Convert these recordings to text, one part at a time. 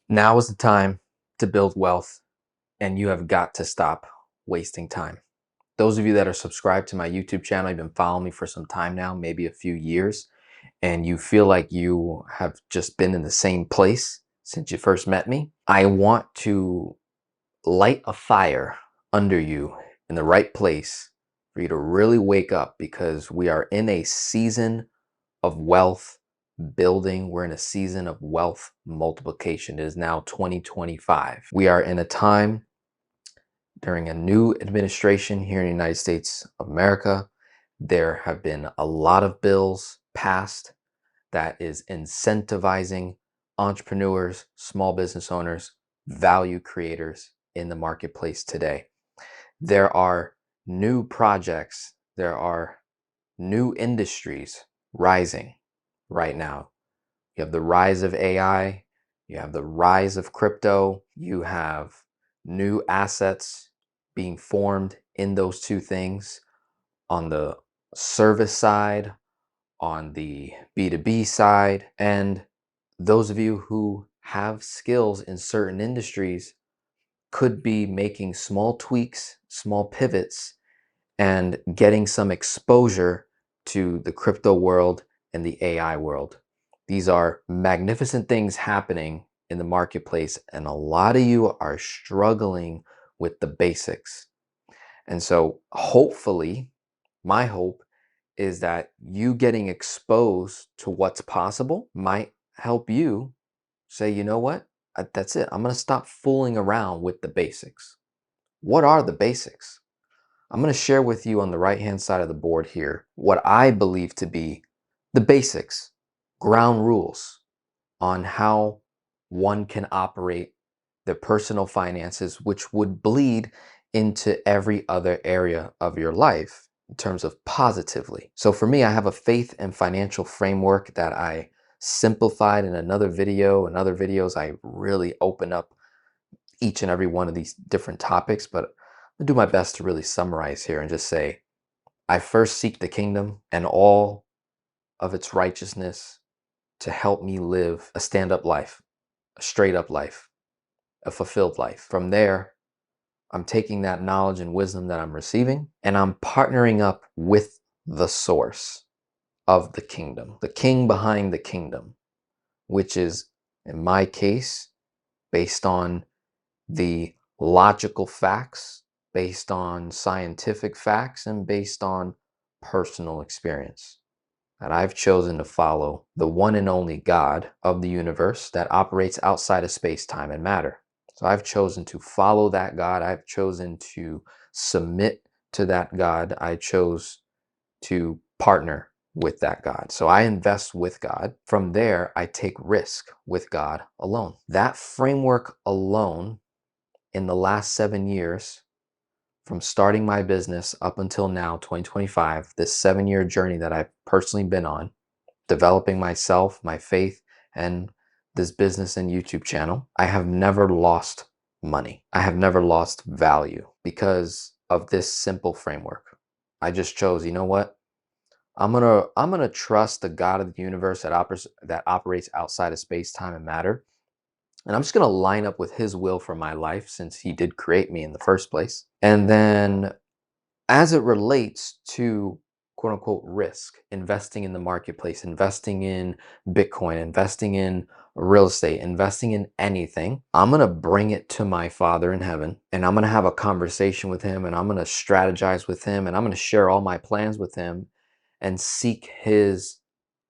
Now is the time to build wealth, and you have got to stop wasting time. Those of you that are subscribed to my YouTube channel, you've been following me for some time now, maybe a few years, and you feel like you have just been in the same place since you first met me. I want to light a fire under you in the right place for you to really wake up, because we are in a season of wealth building. We're in a season of wealth multiplication. It is now 2025. We are in a time during a new administration here in the United States of America. There have been a lot of bills passed that is incentivizing entrepreneurs, small business owners, value creators in the marketplace today. There are new projects, there are new industries rising right now. You have the rise of AI, you have the rise of crypto, you have new assets being formed in those two things on the service side, on the B2B side. And those of you who have skills in certain industries could be making small tweaks, small pivots, and getting some exposure to the crypto world and the AI world. These are magnificent things happening in the marketplace, and a lot of you are struggling with the basics. And so hopefully, my hope is that you getting exposed to what's possible might help you say, you know what? That's it. I'm going to stop fooling around with the basics. What are the basics? I'm going to share with you on the right-hand side of the board here what I believe to be the basics, ground rules on how one can operate their personal finances, which would bleed into every other area of your life in terms of positively. So for me, I have a faith and financial framework that I simplified in another video. In other videos, I really open up each and every one of these different topics, but I'll do my best to really summarize here and just say, I first seek the kingdom and all of its righteousness to help me live a stand-up life, a straight-up life, a fulfilled life. From there, I'm taking that knowledge and wisdom that I'm receiving, and I'm partnering up with the source of the kingdom, the king behind the kingdom, which is, in my case, based on the logical facts, based on scientific facts, and based on personal experience. That I've chosen to follow the one and only God of the universe that operates outside of space, time, and matter. So I've chosen to follow that God. I've chosen to submit to that God. I chose to partner with that God. So I invest with God. From there, I take risk with God alone. That framework alone, in the last 7 years, from starting my business up until now, 2025, this 7-year journey that I've personally been on, developing myself, my faith, and this business and YouTube channel, I have never lost money. I have never lost value because of this simple framework. I just chose, you know what? I'm gonna trust the God of the universe that operates outside of space, time, and matter. And I'm just going to line up with his will for my life, since he did create me in the first place. And then as it relates to quote unquote risk, investing in the marketplace, investing in Bitcoin, investing in real estate, investing in anything, I'm going to bring it to my Father in heaven, and I'm going to have a conversation with him, and I'm going to strategize with him, and I'm going to share all my plans with him and seek his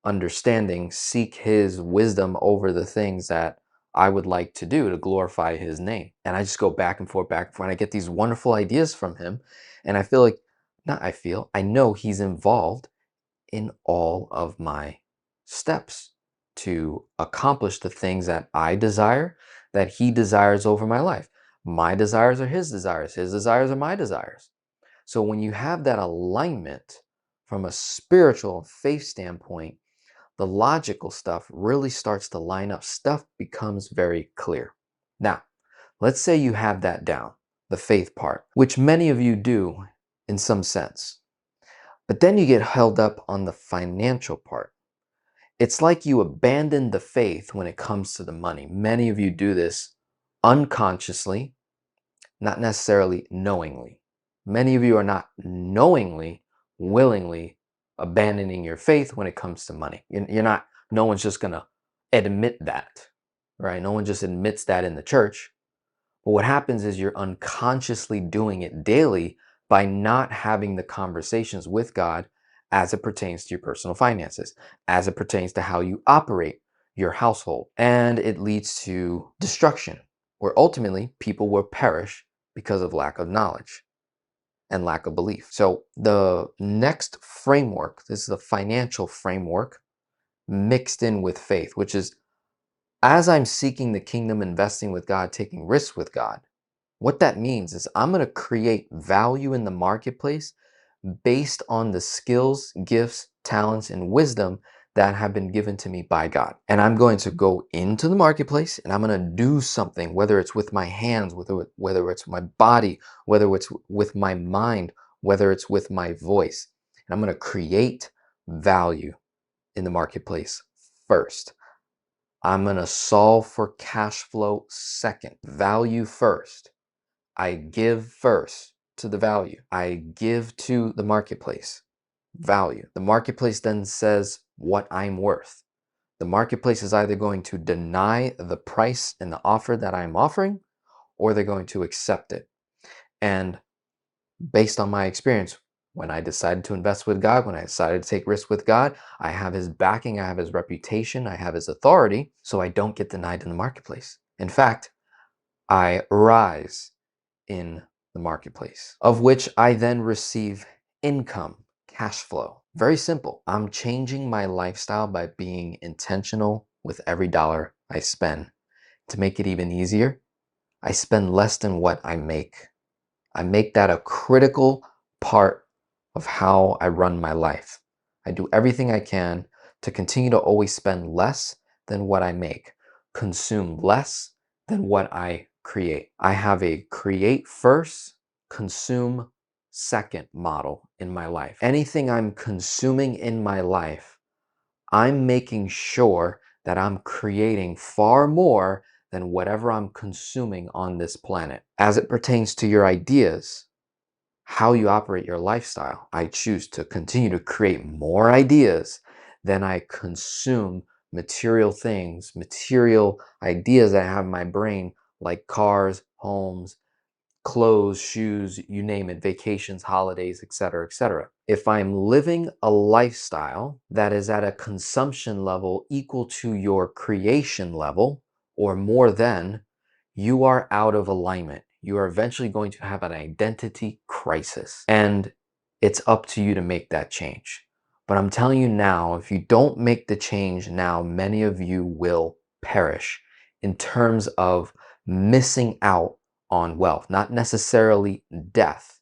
understanding, seek his wisdom over the things that I would like to do to glorify his name. And I just go back and forth, and I get these wonderful ideas from him. And I feel like, I know he's involved in all of my steps to accomplish the things that I desire, that he desires over my life. My desires are his desires are my desires. So when you have that alignment from a spiritual faith standpoint, the logical stuff really starts to line up. Stuff becomes very clear. Now, let's say you have that down, the faith part, which many of you do in some sense. But then you get held up on the financial part. It's like you abandon the faith when it comes to the money. Many of you do this unconsciously, not necessarily knowingly. Many of you are not knowingly, willingly abandoning your faith when it comes to money. You're not, no one's just going to admit that, right? No one just admits that in the church. But what happens is you're unconsciously doing it daily by not having the conversations with God as it pertains to your personal finances, as it pertains to how you operate your household. And it leads to destruction, where ultimately people will perish because of lack of knowledge and lack of belief. So the next framework, this is a financial framework mixed in with faith, which is as I'm seeking the kingdom, investing with God, taking risks with God, what that means is I'm going to create value in the marketplace based on the skills, gifts, talents, and wisdom that have been given to me by God. And I'm going to go into the marketplace and I'm going to do something, whether it's with my hands, whether it's my body, whether it's with my mind, whether it's with my voice. And I'm going to create value in the marketplace first. I'm going to solve for cash flow second, value first. I give first to the value. I give to the marketplace value. The marketplace then says what I'm worth. The marketplace is either going to deny the price and the offer that I'm offering, or they're going to accept it. And based on my experience, when I decided to invest with God, when I decided to take risks with God, I have his backing, I have his reputation, I have his authority, so I don't get denied in the marketplace. In fact, I rise in the marketplace, of which I then receive income, cash flow. Very simple. I'm changing my lifestyle by being intentional with every dollar I spend. To make it even easier, I spend less than what I make. I make that a critical part of how I run my life. I do everything I can to continue to always spend less than what I make, consume less than what I create. I have a create first, consume second model in my life. Anything I'm consuming in my life, I'm making sure that I'm creating far more than whatever I'm consuming on this planet. As it pertains to your ideas, how you operate your lifestyle, I choose to continue to create more ideas than I consume material things, material ideas that I have in my brain, like cars, homes, clothes, shoes, you name it, vacations, holidays, etc., etc. If I'm living a lifestyle that is at a consumption level equal to your creation level or more than, you are out of alignment. You are eventually going to have an identity crisis, and it's up to you to make that change. But I'm telling you now, if you don't make the change now, many of you will perish in terms of missing out on wealth, not necessarily death,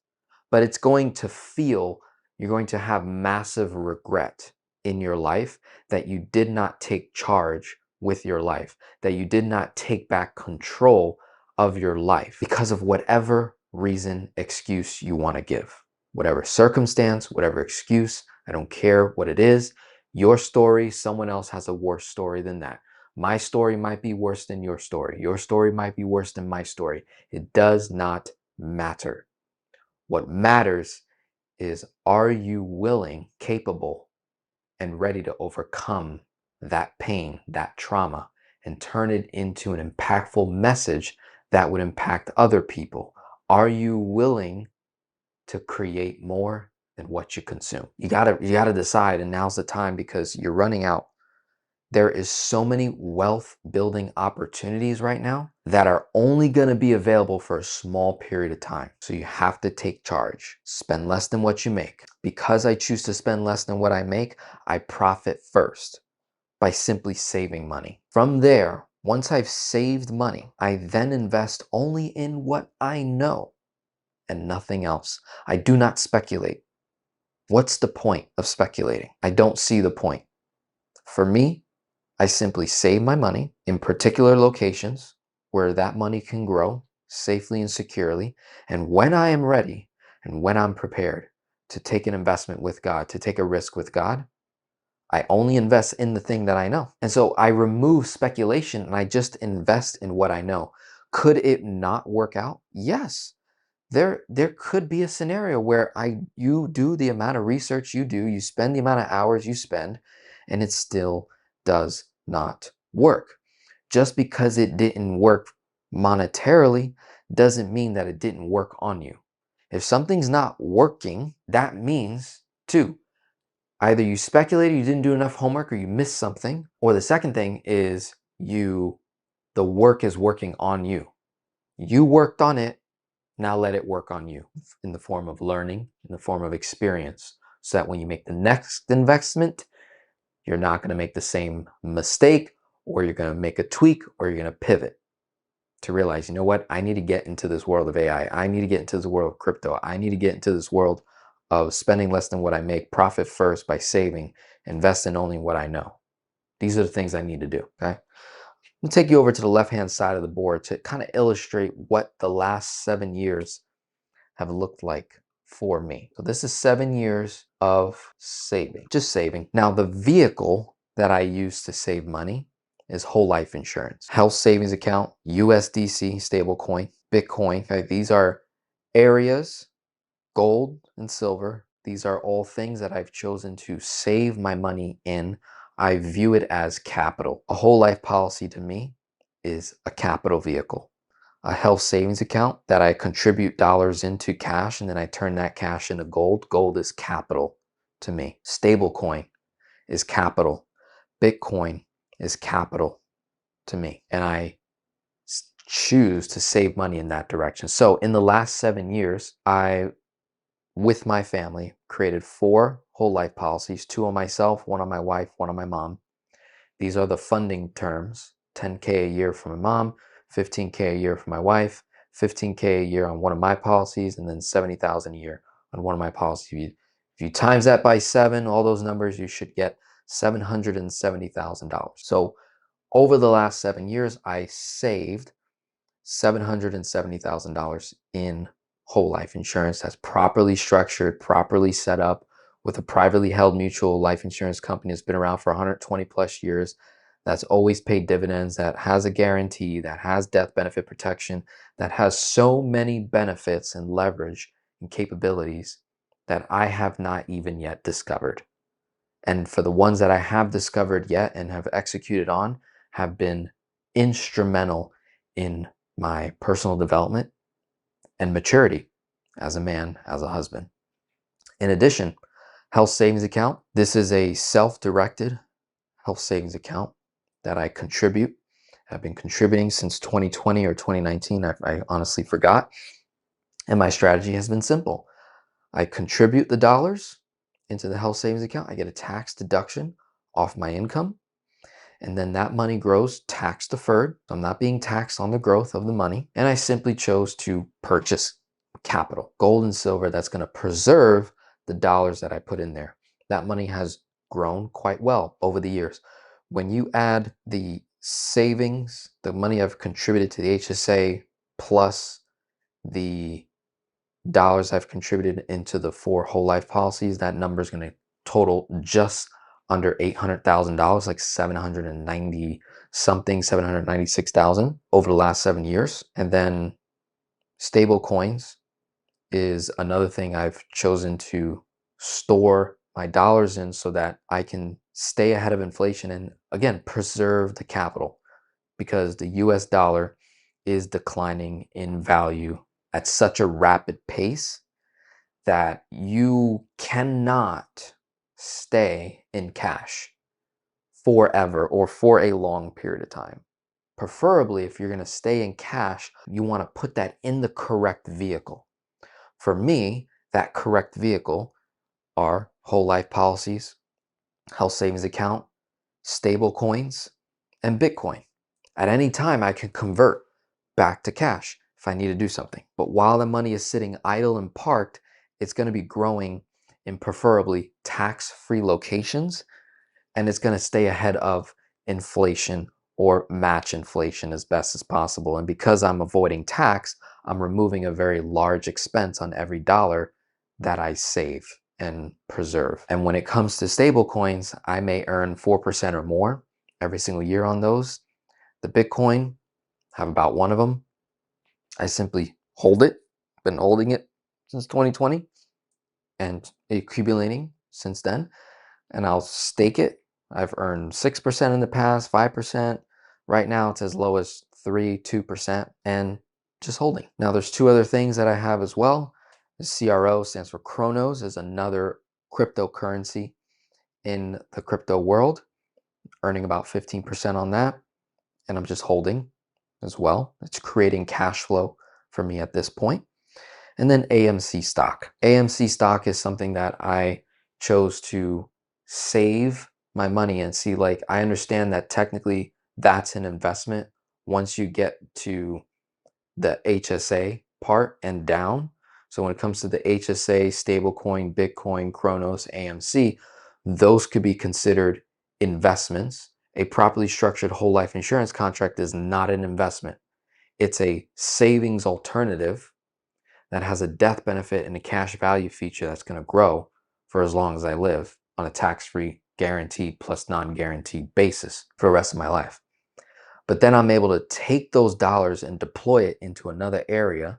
but it's going to feel, you're going to have massive regret in your life that you did not take charge with your life, that you did not take back control of your life because of whatever reason, excuse you want to give. Whatever circumstance, whatever excuse, I don't care what it is. Your story, someone else has a worse story than that. My story might be worse than your story. Your story might be worse than my story. It does not matter. What matters is, are you willing, capable, and ready to overcome that pain, that trauma, and turn it into an impactful message that would impact other people? Are you willing to create more than what you consume? You gotta decide, and now's the time, because you're running out. There is so many wealth building opportunities right now that are only going to be available for a small period of time. So you have to take charge. Spend less than what you make. Because I choose to spend less than what I make, I profit first by simply saving money. From there, once I've saved money, I then invest only in what I know and nothing else. I do not speculate. What's the point of speculating? I don't see the point. For me, I simply save my money in particular locations where that money can grow safely and securely. And when I am ready and when I'm prepared to take an investment with God, to take a risk with God, I only invest in the thing that I know. And so I remove speculation and I just invest in what I know. Could it not work out? Yes. There could be a scenario where you do the amount of research you do, you spend the amount of hours you spend, and it still does not work. Just because it didn't work monetarily doesn't mean that it didn't work on you. If something's not working, that means two, either you speculated, you didn't do enough homework, or you missed something, or the second thing is the work is working on you. You worked on it, now let it work on you in the form of learning, in the form of experience, so that when you make the next investment, you're not going to make the same mistake, or you're going to make a tweak, or you're going to pivot to realize, you know what, I need to get into this world of AI. I need to get into this world of crypto. I need to get into this world of spending less than what I make, profit first by saving, invest in only what I know. These are the things I need to do, okay? I'll take you over to the left-hand side of the board to kind of illustrate what the last 7 years have looked like for me. So this is 7 years of saving, just saving. Now the vehicle that I use to save money is whole life insurance, health savings account, USDC stablecoin, Bitcoin. Okay, these are areas, gold and silver. These are all things that I've chosen to save my money in. I view it as capital. A whole life policy to me is a capital vehicle. A health savings account that I contribute dollars into cash and then I turn that cash into gold. Gold is capital to me. Stablecoin is capital. Bitcoin is capital to me. And I choose to save money in that direction. So in the last 7 years, I, with my family, created 4 whole life policies, 2 on myself, 1 on my wife, 1 on my mom. These are the funding terms: $10K a year for my mom, $15K a year for my wife, $15K a year on one of my policies, and then $70,000 a year on one of my policies. If you times that by 7, all those numbers, you should get $770,000. So over the last 7 years, I saved $770,000 in whole life insurance that's properly structured, properly set up with a privately held mutual life insurance company that's been around for 120 plus years, that's always paid dividends, that has a guarantee, that has death benefit protection, that has so many benefits and leverage and capabilities that I have not even yet discovered. And for the ones that I have discovered yet and have executed on, have been instrumental in my personal development and maturity as a man, as a husband. In addition, health savings account. This is a self-directed health savings account that I contribute. I've been contributing since 2020 or 2019. I honestly forgot. And my strategy has been simple. I contribute the dollars into the health savings account. I get a tax deduction off my income. And then that money grows tax deferred. I'm not being taxed on the growth of the money. And I simply chose to purchase capital, gold and silver, that's going to preserve the dollars that I put in there. That money has grown quite well over the years. When you add the savings, the money I've contributed to the HSA, plus the dollars I've contributed into the 4 whole life policies, that number is going to total just under $800,000, like 790 something, 796,000 over the last 7 years. And then stable coins is another thing I've chosen to store my dollars in so that I can stay ahead of inflation and, again, preserve the capital, because the US dollar is declining in value at such a rapid pace that you cannot stay in cash forever or for a long period of time. Preferably, if you're going to stay in cash, you want to put that in the correct vehicle. For me, that correct vehicle are whole life policies, health savings account, stable coins, and Bitcoin. At any time, I can convert back to cash if I need to do something. But while the money is sitting idle and parked, it's going to be growing in preferably tax-free locations, and it's going to stay ahead of inflation or match inflation as best as possible. And because I'm avoiding tax, I'm removing a very large expense on every dollar that I save. and preserve. And when it comes to stable coins, I may earn 4% or more every single year on those. The Bitcoin, have about one of them. I simply hold it, been holding it since 2020 and accumulating since then. And I'll stake it. I've earned 6% in the past, 5%. Right now it's as low as 3, 2%, and just holding. Now there's two other things that I have as well. The CRO stands for Chronos, is another cryptocurrency in the crypto world, earning about 15% on that. And I'm just holding as well. It's creating cash flow for me at this point. And then AMC stock. AMC stock is something that I chose to save my money and see, like, I understand that technically that's an investment once you get to the HSA part and down. So when it comes to the HSA, stablecoin, Bitcoin, Chronos, AMC, those could be considered investments. A properly structured whole life insurance contract is not an investment. It's a savings alternative that has a death benefit and a cash value feature that's going to grow for as long as I live on a tax-free, guaranteed plus non-guaranteed basis for the rest of my life. But then I'm able to take those dollars and deploy it into another area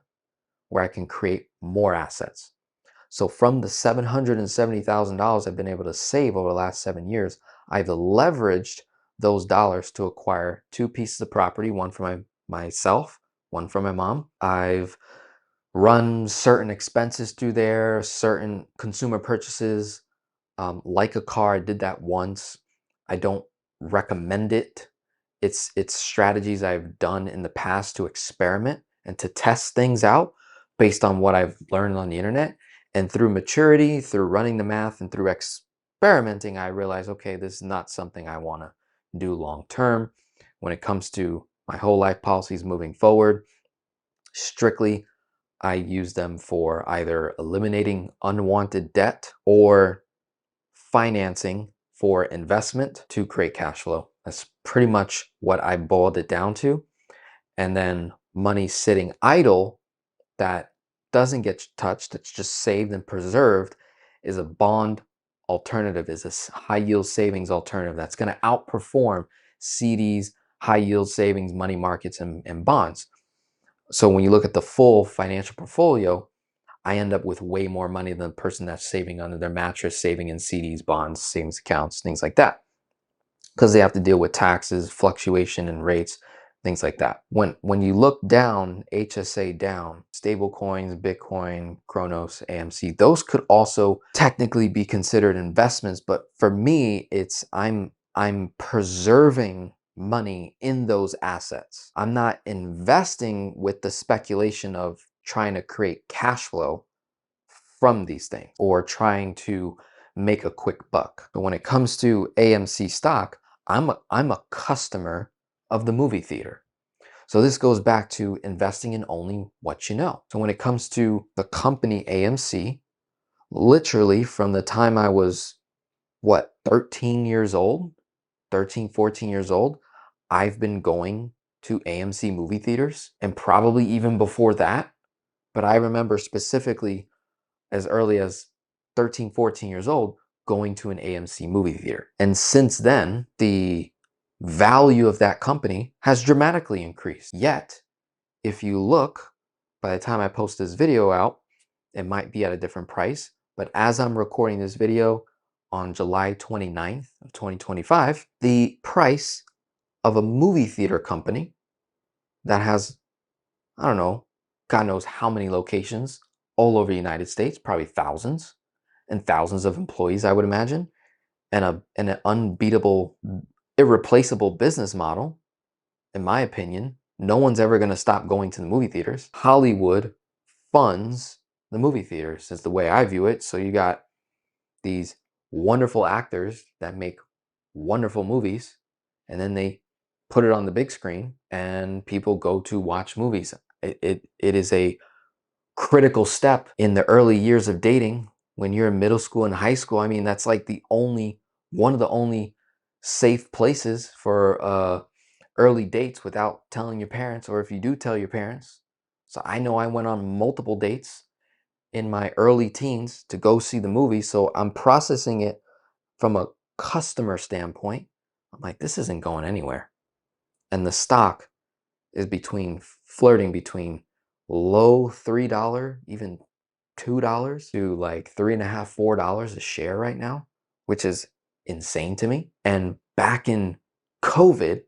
where I can create more assets. So from the $770,000 I've been able to save over the last 7 years, I've leveraged those dollars to acquire 2 pieces of property, one for myself, one for my mom. I've run certain expenses through there, certain consumer purchases, like a car. I did that once. I don't recommend it. It's strategies I've done in the past to experiment and to test things out based on what I've learned on the internet. And through maturity, through running the math, and through experimenting, I realized, okay, this is not something I want to do long term. When it comes to my whole life policies moving forward, strictly I use them for either eliminating unwanted debt or financing for investment to create cash flow. That's pretty much what I boiled it down to. And then money sitting idle that doesn't get touched, it's just saved and preserved, is a bond alternative, is a high yield savings alternative that's going to outperform CDs, high yield savings, money markets, and bonds. So when you look at the full financial portfolio, I end up with way more money than the person that's saving under their mattress, saving in CDs, bonds, savings accounts, things like that, because they have to deal with taxes, fluctuation in rates, things like that. When you look down, HSA down, stable coins, Bitcoin, Chronos, AMC, those could also technically be considered investments. But for me, it's I'm preserving money in those assets. I'm not investing with the speculation of trying to create cash flow from these things or trying to make a quick buck. But when it comes to AMC stock, I'm a customer of the movie theater. So this goes back to investing in only what you know. So when it comes to the company AMC, literally from the time I was, 13 years old, 13, 14 years old, I've been going to AMC movie theaters, and probably even before that. But I remember specifically as early as 13, 14 years old, going to an AMC movie theater. And since then, the value of that company has dramatically increased. Yet, if you look, by the time I post this video out, it might be at a different price. But as I'm recording this video on July 29th of 2025, the price of a movie theater company that has, I don't know, God knows how many locations all over the United States, probably thousands and thousands of employees, I would imagine, and an unbeatable, irreplaceable business model, in my opinion. No one's ever going to stop going to the movie theaters. Hollywood funds the movie theaters, is the way I view it. So you got these wonderful actors that make wonderful movies, and then they put it on the big screen and people go to watch movies. It is a critical step in the early years of dating. When you're in middle school and high school, I mean, that's like one of the only safe places for early dates without telling your parents, or if you do tell your parents. So I know I went on multiple dates in my early teens to go see the movie. So I'm processing it from a customer standpoint. I'm like, this isn't going anywhere. And the stock is flirting between low $3, even $2 to like $3.50, $4 a share right now, which is insane to me. And back in COVID,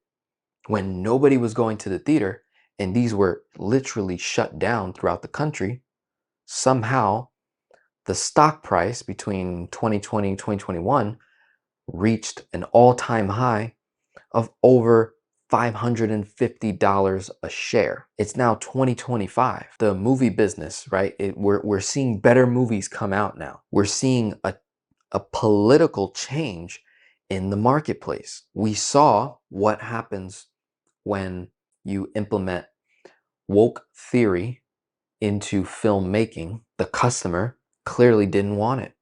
when nobody was going to the theater and these were literally shut down throughout the country, somehow the stock price between 2020 and 2021 reached an all-time high of over $550 a share. It's now 2025. The movie business, right? We're seeing better movies come out now. We're seeing a political change in the marketplace. We saw what happens when you implement woke theory into filmmaking. The customer clearly didn't want it.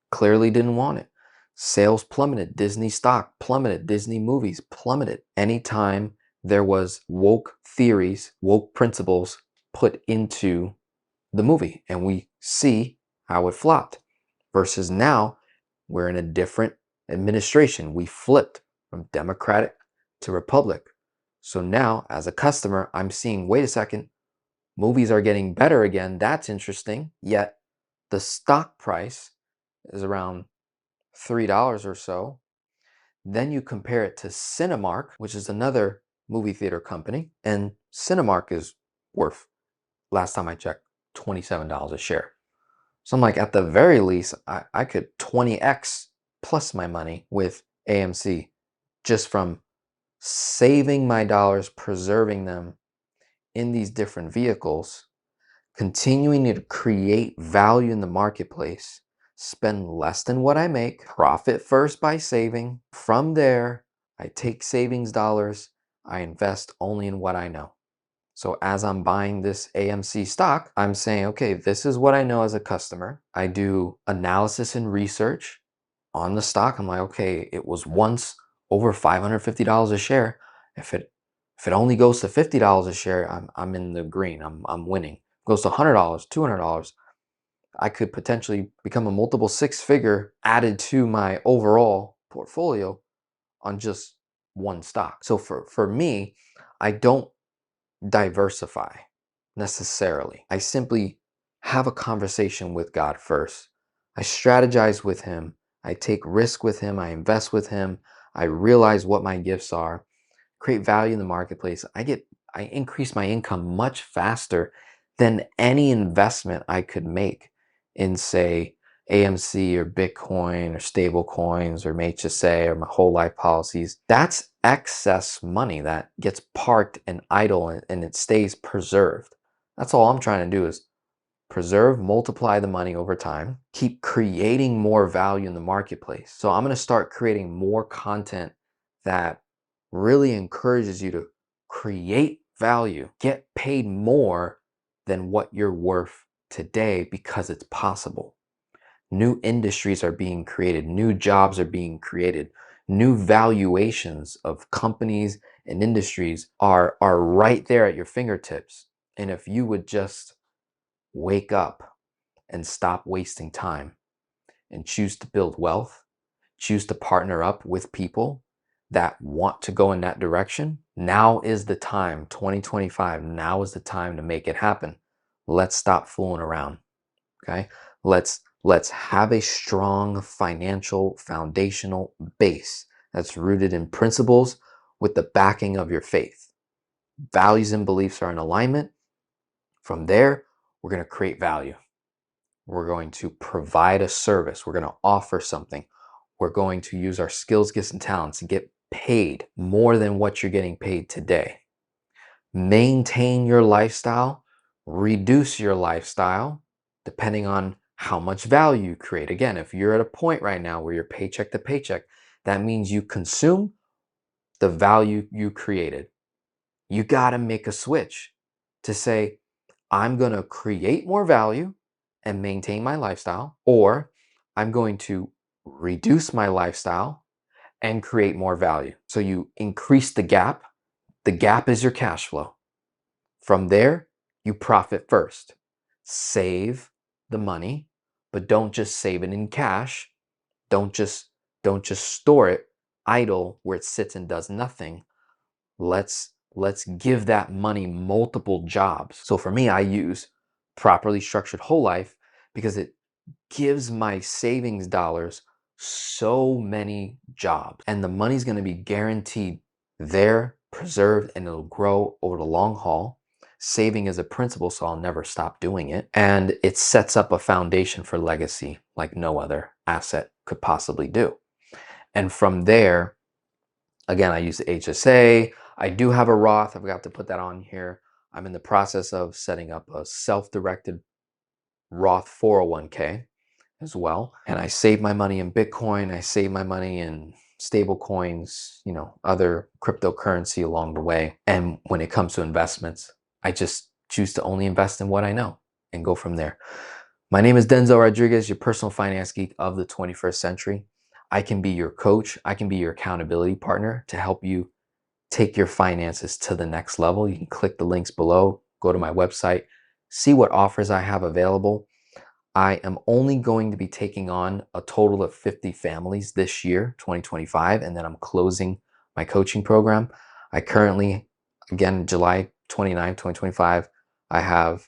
Clearly didn't want it. Sales plummeted. Disney stock plummeted. Disney movies plummeted. Anytime there was woke theories, woke principles put into the movie, and we see how it flopped. Versus now, we're in a different administration. We flipped from Democratic to Republic. So now, as a customer, I'm seeing, wait a second, movies are getting better again. That's interesting. Yet the stock price is around $3 or so. Then you compare it to Cinemark, which is another movie theater company, and Cinemark is worth, last time I checked, $27 a share. So I'm like, at the very least, I could 20x plus my money with AMC just from saving my dollars, preserving them in these different vehicles, continuing to create value in the marketplace, spend less than what I make, profit first by saving. From there, I take savings dollars, I invest only in what I know. So as I'm buying this AMC stock, I'm saying, okay, this is what I know as a customer. I do analysis and research on the stock. I'm like, okay, it was once over $550 a share. If it only goes to $50 a share, I'm in the green. I'm winning. If it goes to $100, $200, I could potentially become a multiple six-figure added to my overall portfolio on just one stock. So for me, I don't diversify necessarily. I simply have a conversation with God first. I strategize with Him. I take risk with Him. I invest with Him. I realize what my gifts are, create value in the marketplace. I increase my income much faster than any investment I could make in, say, AMC or Bitcoin or stable coins or HSA or my whole life policies. That's excess money that gets parked and idle and it stays preserved. That's all I'm trying to do is preserve, multiply the money over time, keep creating more value in the marketplace. So I'm going to start creating more content that really encourages you to create value, get paid more than what you're worth today because it's possible. New industries are being created, new jobs are being created, new valuations of companies and industries are right there at your fingertips. And if you would just wake up and stop wasting time and choose to build wealth, choose to partner up with people that want to go in that direction, now is the time, 2025, now is the time to make it happen. Let's stop fooling around, okay? Let's have a strong financial foundational base that's rooted in principles with the backing of your faith. Values and beliefs are in alignment. From there, we're going to create value. We're going to provide a service. We're going to offer something. We're going to use our skills, gifts, and talents and get paid more than what you're getting paid today. Maintain your lifestyle, reduce your lifestyle, depending on how much value you create. Again, if you're at a point right now where you're paycheck to paycheck, that means you consume the value you created. You got to make a switch to say, I'm going to create more value and maintain my lifestyle, or I'm going to reduce my lifestyle and create more value. So you increase the gap. The gap is your cash flow. From there, you profit first. Save, the money, but don't just save it in cash. Don't just store it idle where it sits and does nothing. Let's give that money multiple jobs. So for me, I use properly structured whole life because it gives my savings dollars so many jobs, and the money's going to be guaranteed there, preserved, and it'll grow over the long haul. Saving is a principle, so I'll never stop doing it. And it sets up a foundation for legacy like no other asset could possibly do. And from there, again, I use the HSA. I do have a Roth. I forgot to put that on here. I'm in the process of setting up a self-directed Roth 401k as well. And I save my money in Bitcoin. I save my money in stable coins, other cryptocurrency along the way. And when it comes to investments, I just choose to only invest in what I know and go from there. My name is Denzel Rodriguez, your personal finance geek of the 21st century. I can be your coach. I can be your accountability partner to help you take your finances to the next level. You can click the links below, go to my website, see what offers I have available. I am only going to be taking on a total of 50 families this year, 2025, and then I'm closing my coaching program. I currently, again, July 29, 2025, I have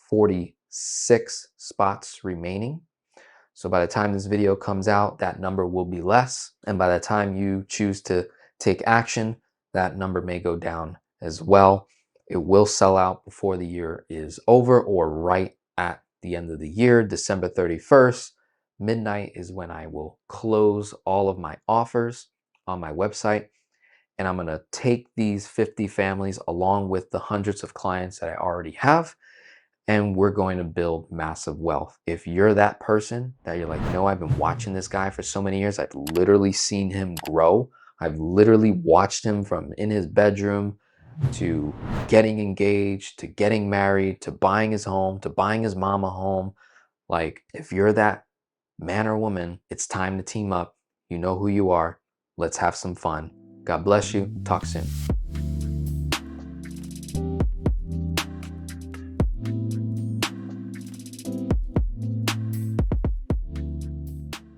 46 spots remaining. So by the time this video comes out, that number will be less. And by the time you choose to take action, that number may go down as well. It will sell out before the year is over or right at the end of the year. December 31st, midnight is when I will close all of my offers on my website. And I'm going to take these 50 families along with the hundreds of clients that I already have, and we're going to build massive wealth. If you're that person that you're like, no, I've been watching this guy for so many years. I've literally seen him grow. I've literally watched him from in his bedroom to getting engaged, to getting married, to buying his home, to buying his mom a home. Like, if you're that man or woman, it's time to team up. You know who you are. Let's have some fun. God bless you. Talk soon.